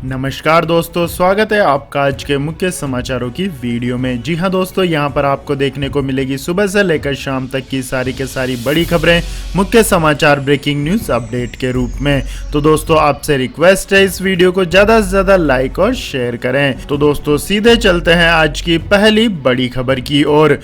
नमस्कार दोस्तों, स्वागत है आपका आज के मुख्य समाचारों की वीडियो में। जी हां दोस्तों, यहां पर आपको देखने को मिलेगी सुबह से लेकर शाम तक की सारी के सारी बड़ी खबरें मुख्य समाचार ब्रेकिंग न्यूज अपडेट के रूप में। तो दोस्तों आपसे रिक्वेस्ट है इस वीडियो को ज्यादा से ज्यादा लाइक और शेयर करें। तो दोस्तों सीधे चलते हैं आज की पहली बड़ी खबर की ओर।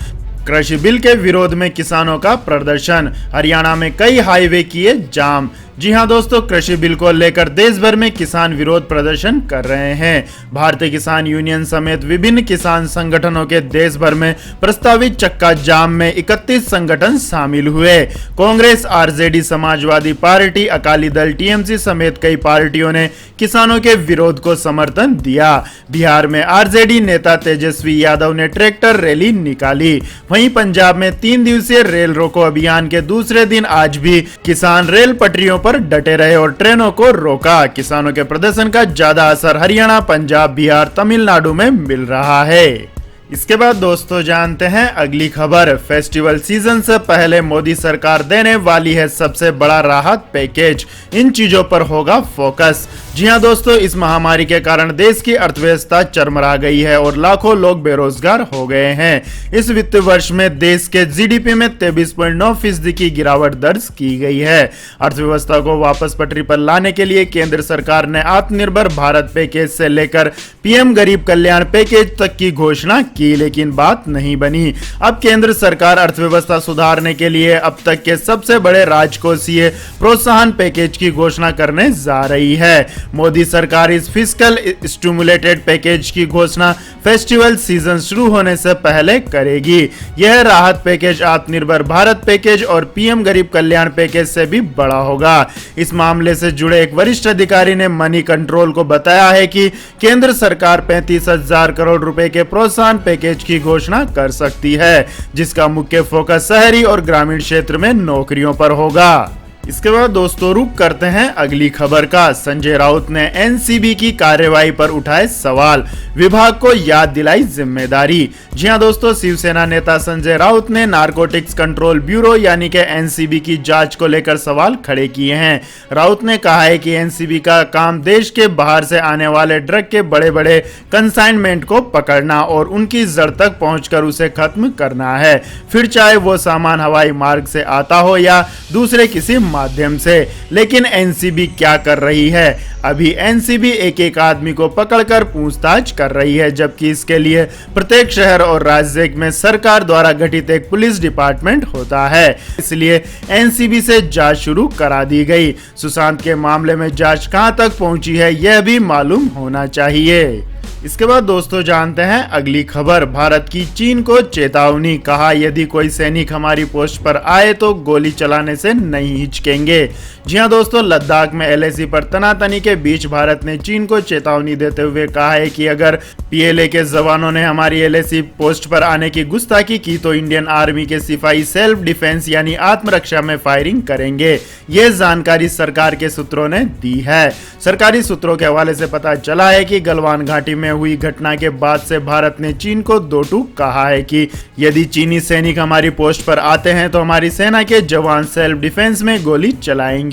कृषि बिल के विरोध में किसानों का प्रदर्शन, हरियाणा में कई हाईवे किए जाम। जी हां दोस्तों, कृषि बिल को लेकर देश भर में किसान विरोध प्रदर्शन कर रहे हैं। भारतीय किसान यूनियन समेत विभिन्न किसान संगठनों के देश भर में प्रस्तावित चक्का जाम में 31 संगठन शामिल हुए। Congress, RJD, Samajwadi party, Akali Dal, TMC समेत कई पार्टियों ने किसानों के विरोध को समर्थन दिया। बिहार में आरजेडी नेता तेजस्वी यादव ने ट्रैक्टर रैली निकाली। वहीं पंजाब में 3 दिवसीय रेल रोको अभियान के दूसरे दिन आज भी किसान रेल पटरियों पर डटे रहे और ट्रेनों को रोका। किसानों के प्रदर्शन का ज्यादा असर हरियाणा, पंजाब, बिहार, तमिलनाडु में मिल रहा है। इसके बाद दोस्तों जानते हैं अगली खबर। फेस्टिवल सीजन से पहले मोदी सरकार देने वाली है सबसे बड़ा राहत पैकेज, इन चीजों पर होगा फोकस। जी हां दोस्तों, इस महामारी के कारण देश की अर्थव्यवस्था चरमरा गई है और लाखों लोग बेरोजगार हो गए हैं। इस वित्त वर्ष में देश के जीडीपी में 23.9% की गिरावट दर्ज की गई है। अर्थव्यवस्था को वापस पटरी पर लाने के लिए केंद्र सरकार ने आत्मनिर्भर भारत पैकेज से लेकर पीएम गरीब कल्याण पैकेज तक की घोषणा की, लेकिन बात नहीं बनी। अब केंद्र सरकार अर्थव्यवस्था सुधारने के लिए अब तक के सबसे बड़े राजकोषीय प्रोत्साहन पैकेज की घोषणा करने जा रही है। मोदी सरकार इस फिस्कल स्टिमुलेटेड पैकेज की घोषणा फेस्टिवल सीजन शुरू होने से पहले करेगी। यह राहत पैकेज आत्मनिर्भर भारत पैकेज और पीएम गरीब कल्याण पैकेज से भी बड़ा होगा। इस मामले से जुड़े एक वरिष्ठ अधिकारी ने मनी कंट्रोल को बताया है कि केंद्र सरकार 35,000 करोड़ रुपए के प्रोत्साहन पैकेज की घोषणा कर सकती है, जिसका मुख्य फोकस शहरी और ग्रामीण क्षेत्र में नौकरियों पर होगा। इसके बाद दोस्तों रुक करते हैं अगली खबर का। संजय राउत ने एनसीबी की कार्रवाई पर उठाए सवाल, विभाग को याद दिलाई जिम्मेदारी। जी हां दोस्तों, शिवसेना नेता संजय राउत ने नारकोटिक्स कंट्रोल ब्यूरो यानी कि एनसीबी की जांच को लेकर सवाल खड़े किए हैं। राउत ने कहा है कि एनसीबी का काम देश के बाहर से आने वाले ड्रग के बड़े बड़े कंसाइनमेंट को पकड़ना और उनकी जड़ तक पहुंचकर उसे खत्म करना है, फिर चाहे वो सामान हवाई मार्ग से आता हो या दूसरे किसी माध्यम से। लेकिन एनसीबी क्या कर रही है? अभी एनसीबी एक एक आदमी को पकड़कर पूछताछ कर रही है, जबकि इसके लिए प्रत्येक शहर और राज्य में सरकार द्वारा गठित एक पुलिस डिपार्टमेंट होता है। इसलिए एनसीबी से जांच शुरू करा दी गई। सुशांत के मामले में जांच कहां तक पहुंची है यह भी मालूम होना चाहिए। इसके बाद दोस्तों जानते हैं अगली खबर। भारत की चीन को चेतावनी, कहा यदि कोई सैनिक हमारी पोस्ट पर आए तो गोली चलाने से नहीं हिचकेंगे। जी हां दोस्तों, लद्दाख में एलएसी पर तनातनी के बीच भारत ने चीन को चेतावनी देते हुए कहा है कि अगर पीएलए के जवानों ने हमारी एलएसी पोस्ट पर आने की गुस्ताखी की तो इंडियन आर्मी के सिपाही सेल्फ डिफेंस यानी आत्मरक्षा में फायरिंग करेंगे। यह जानकारी सरकार के सूत्रों ने दी है। सरकारी सूत्रों के हवाले से पता चला है कि गलवान घाटी में हुई घटना के बाद से भारत ने चीन को दो टूक कहा है कि यदि चीनी सैनिक हमारी पोस्ट पर आते हैं तो हमारी सेना के जवान सेल्फ डिफेंस में गोली चलाएंगे।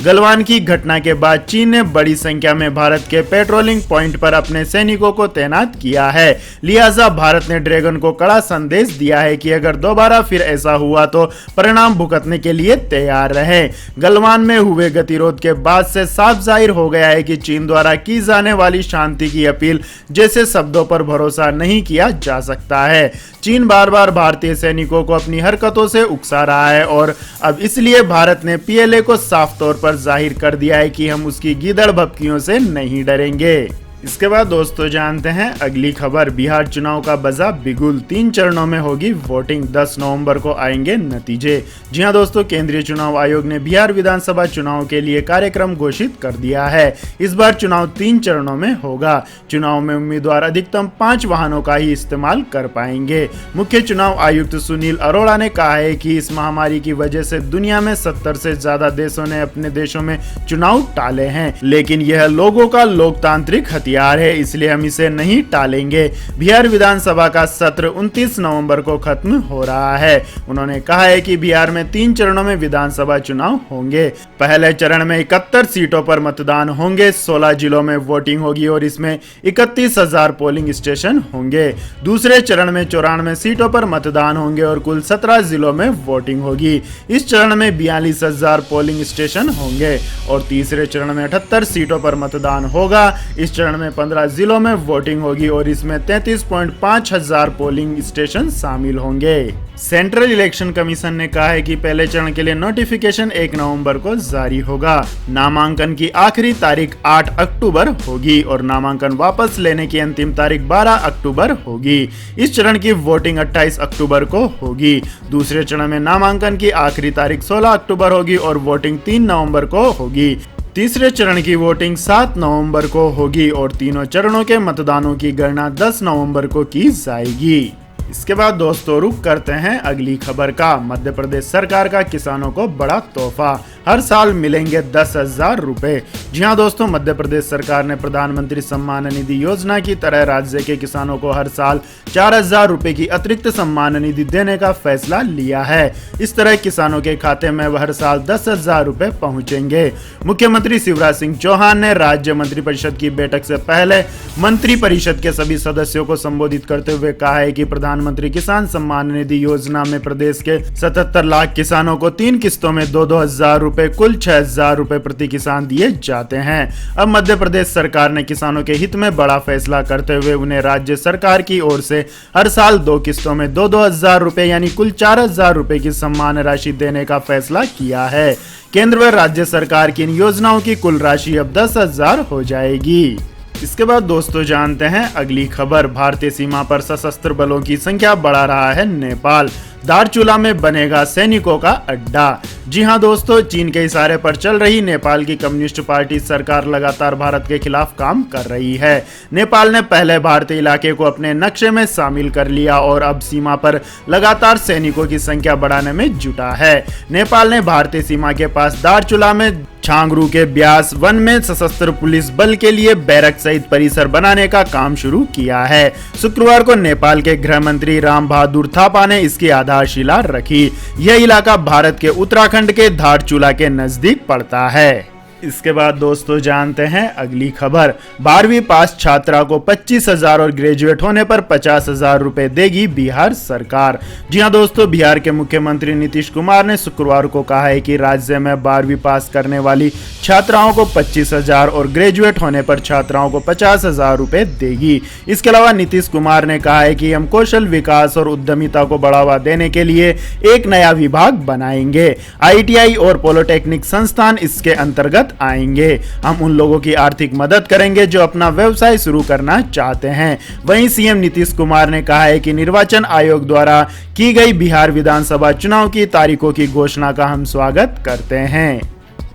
गलवान की घटना के बाद चीन ने बड़ी संख्या में भारत के पेट्रोलिंग पॉइंट पर अपने सैनिकों को तैनात किया है। लिहाजा भारत ने ड्रैगन को कड़ा संदेश दिया है कि अगर दोबारा फिर ऐसा हुआ तो परिणाम भुगतने के लिए तैयार रहे। गलवान में हुए गतिरोध के बाद से साफ जाहिर हो गया है कि चीन द्वारा की जाने वाली शांति की अपील जैसे शब्दों पर भरोसा नहीं किया जा सकता है। चीन बार बार भारतीय सैनिकों को अपनी हरकतों से उकसा रहा है और अब इसलिए भारत ने पीएलए को साफ तौर पर जाहिर कर दिया है कि हम उसकी गीदड़ भभकियों से नहीं डरेंगे। इसके बाद दोस्तों जानते हैं अगली खबर। बिहार चुनाव का बजा बिगुल, 3 चरणों में होगी वोटिंग, 10 नवंबर को आएंगे नतीजे। जी हां दोस्तों, केंद्रीय चुनाव आयोग ने बिहार विधानसभा चुनाव के लिए कार्यक्रम घोषित कर दिया है। इस बार चुनाव 3 चरणों में होगा। चुनाव में उम्मीदवार अधिकतम 5 वाहनों का ही इस्तेमाल कर पाएंगे। मुख्य चुनाव आयुक्त सुनील अरोड़ा ने कहा है कि इस महामारी की वजह से दुनिया में 70 से ज्यादा देशों ने अपने देशों में चुनाव टाले हैं, लेकिन यह लोगों का लोकतांत्रिक तैयार है, इसलिए हम इसे नहीं टालेंगे। बिहार विधानसभा का सत्र 29 नवंबर को खत्म हो रहा है। उन्होंने कहा है कि बिहार में 3 चरणों में विधानसभा चुनाव होंगे। पहले चरण में 71 सीटों पर मतदान होंगे, 16 जिलों में वोटिंग होगी और इसमें 31,000 पोलिंग स्टेशन होंगे। दूसरे चरण में 94 सीटों पर मतदान होंगे और कुल 17 जिलों में वोटिंग होगी। इस चरण में 42,000 पोलिंग स्टेशन होंगे और तीसरे चरण में 78 सीटों पर मतदान होगा। इस चरण में 15 जिलों में वोटिंग होगी और इसमें 33.5 हजार पोलिंग स्टेशन शामिल होंगे। सेंट्रल इलेक्शन कमीशन ने कहा है कि पहले चरण के लिए नोटिफिकेशन 1 नवंबर को जारी होगा। नामांकन की आखिरी तारीख 8 अक्टूबर होगी और नामांकन वापस लेने की अंतिम तारीख 12 अक्टूबर होगी। इस चरण की वोटिंग 28 अक्टूबर को होगी। दूसरे चरण में नामांकन की आखिरी तारीख 16 अक्टूबर होगी और वोटिंग 3 नवंबर को होगी। तीसरे चरण की वोटिंग 7 नवंबर को होगी और तीनों चरणों के मतदानों की गणना 10 नवंबर को की जाएगी। इसके बाद दोस्तों रुक करते हैं अगली खबर का। मध्य प्रदेश सरकार का किसानों को बड़ा तोहफा, हर साल मिलेंगे 10,000 रुपए। जी हाँ दोस्तों, मध्य प्रदेश सरकार ने प्रधानमंत्री सम्मान निधि योजना की तरह राज्य के किसानों को हर साल 4,000 रुपए की अतिरिक्त सम्मान निधि देने का फैसला लिया है। इस तरह किसानों के खाते में हर साल 10,000 रुपए पहुंचेंगे। मुख्यमंत्री शिवराज सिंह चौहान ने राज्य मंत्रिपरिषद की बैठक से पहले मंत्रिपरिषद के सभी सदस्यों को संबोधित करते हुए कहा है कि प्रधानमंत्री किसान सम्मान निधि योजना में प्रदेश के 77 लाख किसानों को 3 किस्तों में 2-2 हजार रुपए, कुल 6,000 रुपए प्रति किसान दिए जाते हैं। अब मध्य प्रदेश सरकार ने किसानों के हित में बड़ा फैसला करते हुए उन्हें राज्य सरकार की ओर से हर साल 2 किस्तों में 2-2 हजार रुपए यानी कुल 4,000 रुपए की सम्मान राशि देने का फैसला किया है। केंद्र व राज्य सरकार की इन योजनाओं की कुल राशि अब 10,000 हो जाएगी। इसके बाद दोस्तों जानते हैं अगली खबर। भारतीय सीमा पर सशस्त्र बलों की संख्या बढ़ा रहा है नेपाल, धारचूला में बनेगा सैनिकों का अड्डा। जी हां दोस्तों, चीन के इशारे पर चल रही नेपाल की कम्युनिस्ट पार्टी सरकार लगातार भारत के खिलाफ काम कर रही है। नेपाल ने पहले भारतीय इलाके को अपने नक्शे में शामिल कर लिया और अब सीमा पर लगातार सैनिकों की संख्या बढ़ाने में जुटा है। नेपाल ने भारतीय सीमा के पास धारचूला में छांगरू के ब्यास वन में सशस्त्र पुलिस बल के लिए बैरक सहित परिसर बनाने का काम शुरू किया है। शुक्रवार को नेपाल के गृह मंत्री राम बहादुर थापा ने इसकी आधारशिला रखी। यह इलाका भारत के उत्तराखंड के धारचूला के नजदीक पड़ता है। इसके बाद दोस्तों जानते हैं अगली खबर। 12वीं पास छात्रा को 25,000 और ग्रेजुएट होने पर 50,000 रुपए देगी बिहार सरकार। जी हां दोस्तों, बिहार के मुख्यमंत्री नीतीश कुमार ने शुक्रवार को कहा है कि राज्य में 12वीं पास करने वाली छात्राओं को 25,000 और ग्रेजुएट होने पर छात्राओं को 50,000 रुपए देगी। इसके अलावा नीतीश कुमार ने कहा है कि हम कौशल विकास और उद्यमिता को बढ़ावा देने के लिए एक नया विभाग बनाएंगे। ITI और पॉलिटेक्निक संस्थान इसके अंतर्गत आएंगे। हम उन लोगों की आर्थिक मदद करेंगे जो अपना व्यवसाय शुरू करना चाहते हैं। वहीं सीएम नीतीश कुमार ने कहा है कि निर्वाचन आयोग द्वारा की गई बिहार विधानसभा चुनाव की तारीखों की घोषणा का हम स्वागत करते हैं।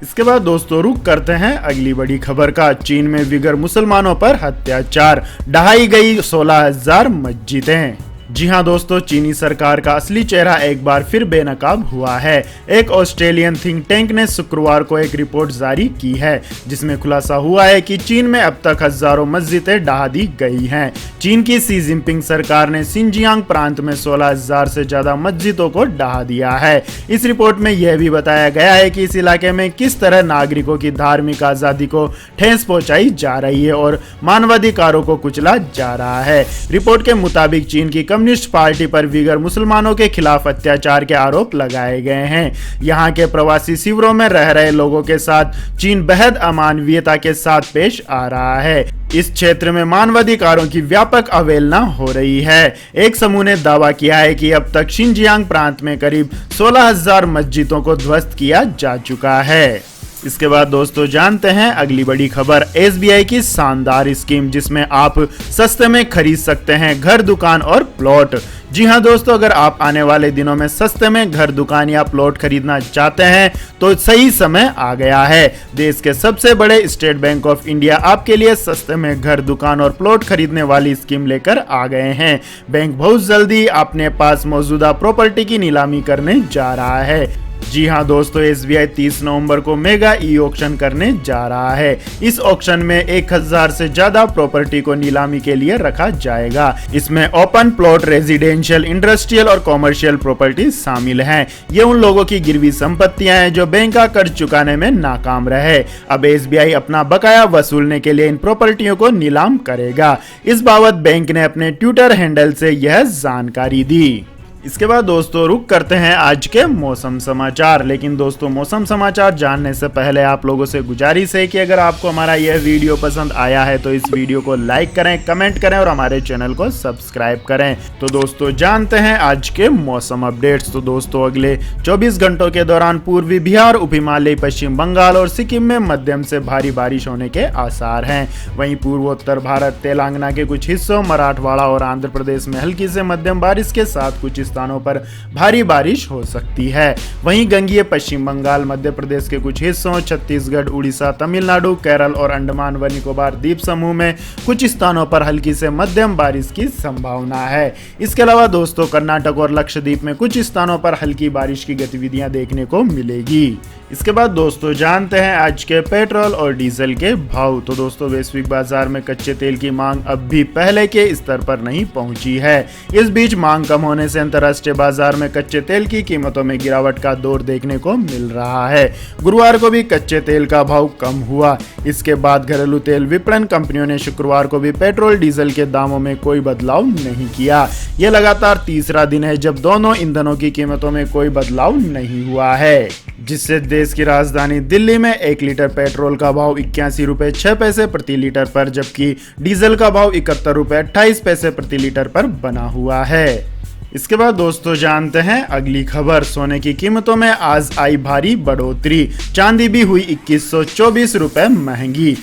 इसके बाद दोस्तों रुक करते हैं अगली बड़ी खबर का। चीन में विगर मुसलमानों पर अत्याचार, ढहाई गई 16,000 मस्जिदें। जी हां दोस्तों, चीनी सरकार का असली चेहरा एक बार फिर बेनकाब हुआ है। एक ऑस्ट्रेलियन थिंक टैंक ने शुक्रवार को एक रिपोर्ट जारी की है जिसमें खुलासा हुआ है कि चीन में अब तक हजारों मस्जिदें ढहा दी गई हैं। चीन की शी जिनपिंग सरकार ने सिंजियांग प्रांत में 16,000 से ज्यादा मस्जिदों को ढहा दिया है। इस रिपोर्ट में यह भी बताया गया है कि इस इलाके में किस तरह नागरिकों की धार्मिक आजादी को ठेस पहुंचाई जा रही है और मानवाधिकारों को कुचला जा रहा है। रिपोर्ट के मुताबिक चीन की कम्युनिस्ट पार्टी पर विगर मुसलमानों के खिलाफ अत्याचार के आरोप लगाए गए हैं। यहाँ के प्रवासी शिविरों में रह रहे लोगों के साथ चीन बेहद अमानवीयता के साथ पेश आ रहा है। इस क्षेत्र में मानवाधिकारों की व्यापक अवहेलना हो रही है। एक समूह ने दावा किया है कि अब तक शिनजियांग प्रांत में करीब 16,000 मस्जिदों को ध्वस्त किया जा चुका है। इसके बाद दोस्तों जानते हैं अगली बड़ी खबर। SBI की शानदार स्कीम जिसमें आप सस्ते में खरीद सकते हैं घर, दुकान और प्लॉट। जी हां दोस्तों, अगर आप आने वाले दिनों में सस्ते में घर, दुकान या प्लॉट खरीदना चाहते हैं तो सही समय आ गया है। देश के सबसे बड़े स्टेट बैंक ऑफ इंडिया आपके लिए सस्ते में घर, दुकान और प्लॉट खरीदने वाली स्कीम लेकर आ गए हैं। बैंक बहुत जल्दी अपने पास मौजूदा प्रॉपर्टी की नीलामी करने जा रहा है। जी हां दोस्तों, एसबीआई 30 नवंबर को मेगा ई ऑक्शन करने जा रहा है। इस ऑक्शन में 1000 से ज्यादा प्रॉपर्टी को नीलामी के लिए रखा जाएगा। इसमें ओपन प्लॉट, रेजिडेंशियल, इंडस्ट्रियल और कॉमर्शियल प्रॉपर्टी शामिल हैं। ये उन लोगों की गिरवी संपत्तियां हैं जो बैंक का कर्ज चुकाने में नाकाम रहे। अब एसबीआई अपना बकाया वसूलने के लिए इन प्रॉपर्टियों को नीलाम करेगा। इस बाबत बैंक ने अपने ट्विटर हैंडल से यह जानकारी दी। इसके बाद दोस्तों रुक करते हैं आज के मौसम समाचार। लेकिन दोस्तों, मौसम समाचार जानने से पहले आप लोगों से गुजारिश है कि अगर आपको हमारा यह वीडियो पसंद आया है तो इस वीडियो को लाइक करें, कमेंट करें और हमारे चैनल को सब्सक्राइब करें। तो दोस्तों जानते हैं आज के मौसम अपडेट्स। तो दोस्तों, अगले 24 घंटों के दौरान पूर्वी बिहार, उप हिमालय, पश्चिम बंगाल और सिक्किम में मध्यम से भारी बारिश होने के आसार हैं। वहीं पूर्वोत्तर भारत, तेलंगाना के कुछ हिस्सों, मराठवाड़ा और आंध्र प्रदेश में हल्की से मध्यम बारिश के साथ कुछ स्थानों पर भारी बारिश हो सकती है। वहीं गंगीय पश्चिम बंगाल, मध्य प्रदेश के कुछ हिस्सों, छत्तीसगढ़, उड़ीसा, तमिलनाडु, केरल और अंडमान व निकोबार द्वीप समूह में कुछ स्थानों पर हल्की से मध्यम बारिश की संभावना है। इसके अलावा दोस्तों, कर्नाटक और लक्षद्वीप में कुछ स्थानों पर हल्की बारिश की गतिविधियां देखने को मिलेगी। इसके बाद दोस्तों जानते हैं आज के पेट्रोल और डीजल के भाव। तो दोस्तों, वैश्विक बाजार में कच्चे तेल की मांग अब भी पहले के स्तर पर नहीं पहुंची है। इस बीच मांग कम होने से अंतर्राष्ट्रीय बाजार में कच्चे तेल की कीमतों में गिरावट का दौर देखने को मिल रहा है। गुरुवार को भी कच्चे तेल का भाव कम हुआ। इसके बाद घरेलू तेल विपणन कंपनियों ने शुक्रवार को भी पेट्रोल डीजल के दामों में कोई बदलाव नहीं किया। यह लगातार तीसरा दिन है जब दोनों ईंधनों की कीमतों में कोई बदलाव नहीं हुआ है, जिससे देश की राजधानी दिल्ली में 1 लीटर पेट्रोल का भाव 81 रुपए 6 पैसे प्रति लीटर पर, जबकि डीजल का भाव 71 रुपए 28 पैसे प्रति लीटर पर बना हुआ है। इसके बाद दोस्तों जानते हैं अगली खबर। सोने की कीमतों में आज आई भारी बढ़ोतरी, चांदी भी हुई 2124 रुपए महंगी।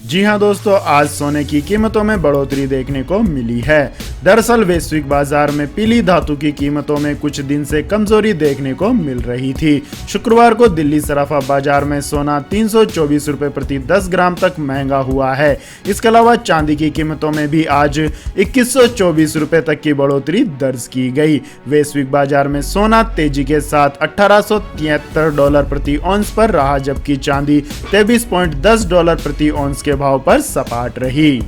जी हां दोस्तों, आज सोने की कीमतों में बढ़ोतरी देखने को मिली है। दरअसल वैश्विक बाजार में पीली धातु की कीमतों में कुछ दिन से कमजोरी देखने को मिल रही थी। शुक्रवार को दिल्ली सराफा बाजार में सोना 324 रुपए प्रति 10 ग्राम तक महंगा हुआ है। इसके अलावा चांदी की कीमतों में भी आज 2124 रुपए तक की बढ़ोतरी दर्ज की गई। वैश्विक बाजार में सोना तेजी के साथ $1873 प्रति औंस पर रहा, जबकि चांदी $23.10 प्रति औंस के भाव पर सपाट रही।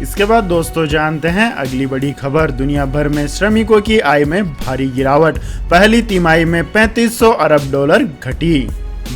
इसके बाद दोस्तों जानते हैं अगली बड़ी खबर। दुनिया भर में श्रमिकों की आय में भारी गिरावट, पहली तिमाही में $3500 अरब घटी।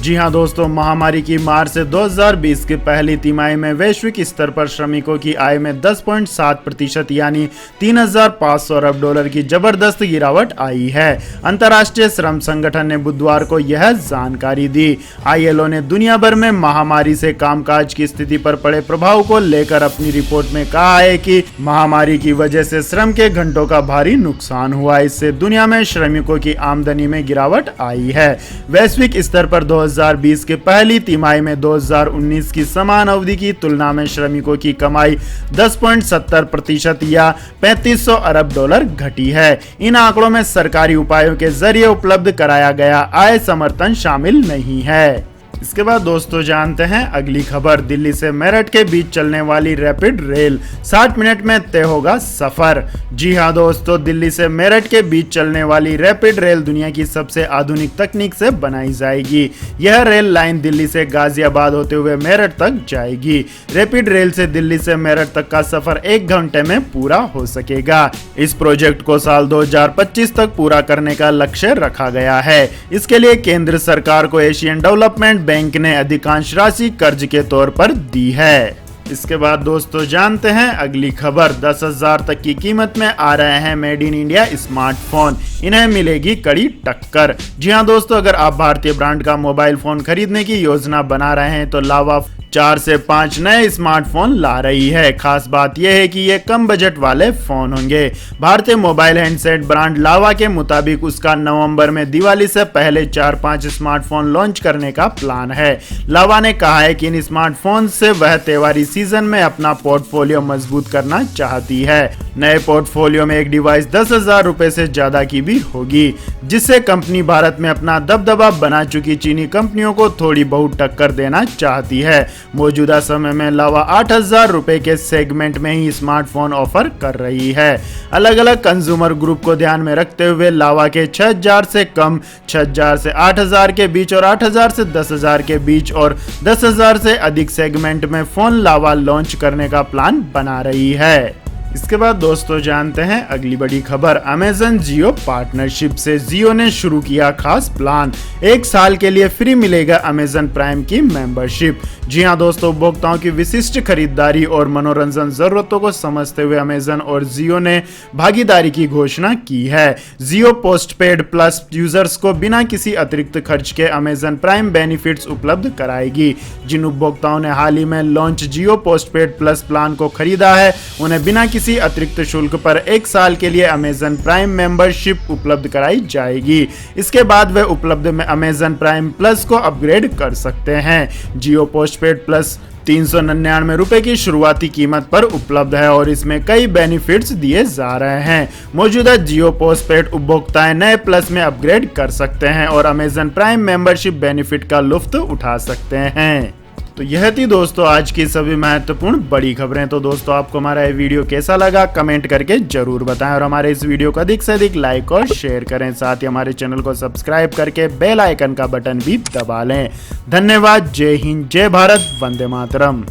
जी हां दोस्तों, महामारी की मार से 2020 की पहली तिमाही में वैश्विक स्तर पर श्रमिकों की आय में 10.7% यानी $3500 अरब की जबरदस्त गिरावट आई है। अंतर्राष्ट्रीय श्रम संगठन ने बुधवार को यह जानकारी दी। आईएलओ ने दुनिया भर में महामारी से कामकाज की स्थिति पर पड़े प्रभाव को लेकर अपनी रिपोर्ट में कहा है कि महामारी की वजह से श्रम के घंटों का भारी नुकसान हुआ। इससे दुनिया में श्रमिकों की आमदनी में गिरावट आई है। वैश्विक स्तर पर 2020 के पहली तिमाही में 2019 की समान अवधि की तुलना में श्रमिकों की कमाई 10.70% या $3500 अरब घटी है। इन आंकड़ों में सरकारी उपायों के जरिए उपलब्ध कराया गया आय समर्थन शामिल नहीं है। इसके बाद दोस्तों जानते हैं अगली खबर। दिल्ली से मेरठ के बीच चलने वाली रैपिड रेल, 60 मिनट में तय होगा सफर। जी हां दोस्तों, दिल्ली से मेरठ के बीच चलने वाली रैपिड रेल दुनिया की सबसे आधुनिक तकनीक से बनाई जाएगी। यह रेल लाइन दिल्ली से गाजियाबाद होते हुए मेरठ तक जाएगी। रैपिड रेल से दिल्ली से मेरठ तक का सफर 1 घंटे में पूरा हो सकेगा। इस प्रोजेक्ट को साल 2025 तक पूरा करने का लक्ष्य रखा गया है। इसके लिए केंद्र सरकार को एशियन डेवलपमेंट बैंक ने अधिकांश राशि कर्ज के तौर पर दी है। इसके बाद दोस्तों जानते हैं अगली खबर। 10,000 तक की कीमत में आ रहे हैं मेड इन इंडिया स्मार्टफोन, इन्हें मिलेगी कड़ी टक्कर। जी हां दोस्तों, अगर आप भारतीय ब्रांड का मोबाइल फोन खरीदने की योजना बना रहे हैं तो लावा 4 से 5 नए स्मार्टफोन ला रही है। खास बात यह है कि ये कम बजट वाले फोन होंगे। भारतीय मोबाइल हैंडसेट ब्रांड लावा के मुताबिक उसका नवंबर में दिवाली से पहले 4-5 स्मार्टफोन लॉन्च करने का प्लान है। लावा ने कहा है कि इन स्मार्टफोन से वह त्योहारी सीजन में अपना पोर्टफोलियो मजबूत करना चाहती है। नए पोर्टफोलियो में एक डिवाइस 10,000 रुपए से ज्यादा की भी होगी, जिससे कंपनी भारत में अपना दबदबा बना चुकी चीनी कंपनियों को थोड़ी बहुत टक्कर देना चाहती है। मौजूदा समय में लावा 8,000 रुपए के सेगमेंट में ही स्मार्टफोन ऑफर कर रही है। अलग अलग कंज्यूमर ग्रुप को ध्यान में रखते हुए लावा के 6,000 से कम, 6,000 से 8,000 के बीच और 8,000 से 10,000 के बीच और 10,000 से अधिक सेगमेंट में फोन लावा लॉन्च करने का प्लान बना रही है। इसके बाद दोस्तों जानते हैं अगली बड़ी खबर। अमेजन जियो पार्टनरशिप से जियो ने शुरू किया खास प्लान, 1 साल के लिए फ्री मिलेगा अमेजन प्राइम की मेंबरशिप। जी हां दोस्तों, उपभोक्ताओं की विशिष्ट खरीदारी और मनोरंजन जरूरतों को समझते हुए अमेजन और जियो ने भागीदारी की घोषणा की है। जियो पोस्टपेड प्लस यूजर्स को बिना किसी अतिरिक्त खर्च के अमेजन प्राइम बेनिफिट्स उपलब्ध कराएगी। जिन उपभोक्ताओं ने हाल ही में लॉन्च जियो पोस्टपेड प्लस प्लान को खरीदा है, उन्हें बिना किसी अतिरिक्त शुल्क पर 1 साल के लिए अमेजन प्राइम मेंबरशिप उपलब्ध कराई जाएगी। इसके बाद वे उपलब्ध में अमेजन प्राइम प्लस को अपग्रेड कर सकते हैं। जियो पोस्टपेड प्लस 399 रुपए की शुरुआती कीमत पर उपलब्ध है और इसमें कई बेनिफिट्स दिए जा रहे हैं। मौजूदा जियो पोस्टपेड उपभोक्ताएं नए प्लस में अपग्रेड कर सकते हैं और अमेजन प्राइम मेंबरशिप बेनिफिट का लुफ्त उठा सकते हैं। तो यह थी दोस्तों आज की सभी महत्वपूर्ण बड़ी खबरें। तो दोस्तों आपको हमारा ये वीडियो कैसा लगा कमेंट करके जरूर बताएं और हमारे इस वीडियो को अधिक से अधिक लाइक और शेयर करें। साथ ही हमारे चैनल को सब्सक्राइब करके बेल आइकन का बटन भी दबा लें। धन्यवाद। जय हिंद, जय भारत, वंदे मातरम।